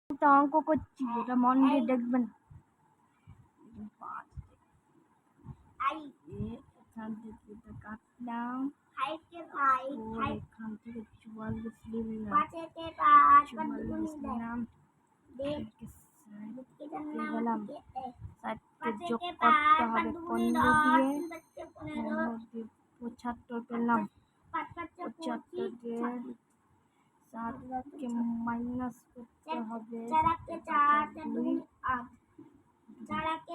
একটা অঙ্ক করছি, এটা মন দিয়ে দেখবেন। এখান থেকে এটা কাটলাম, এখান থেকে 44 নিলাম, 44 নিলাম, গেলাম 60 যোগ করতে হবে 15 দিয়ে, 75 পেলাম। 75 দিয়ে 7কে মাইনাস করতে হবে 2, 40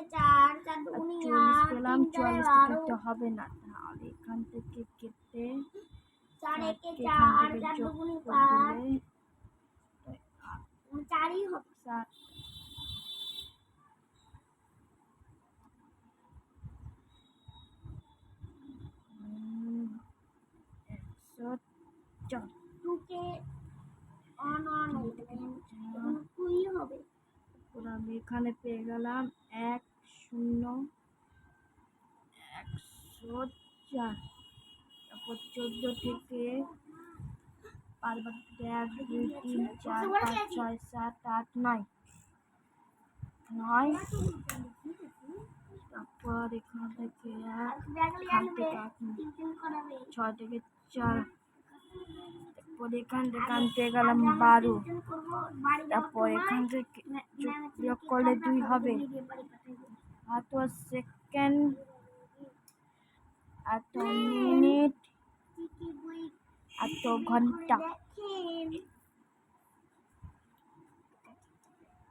পেলাম। 44 কেটে হবে না, তাহলে এখান থেকে কেটে এখান থেকে যোগ করে দিলে 4ই হবে। 7 104 2কে অন হবে। আমি এখানে পেয়ে গেলাম 1 0 104। তারপর 14 থেকে 5 1 2 3 4 5 6 7 8 9 তারপর এখান থেকে 6 থেকে 4, তারপর এখান থেকে আনতে গেলাম 12, তারপর এখান থেকে যোগ করলে 2 হবে। এত সেকেন্ড, এত মিনিট, এত ঘন্টা।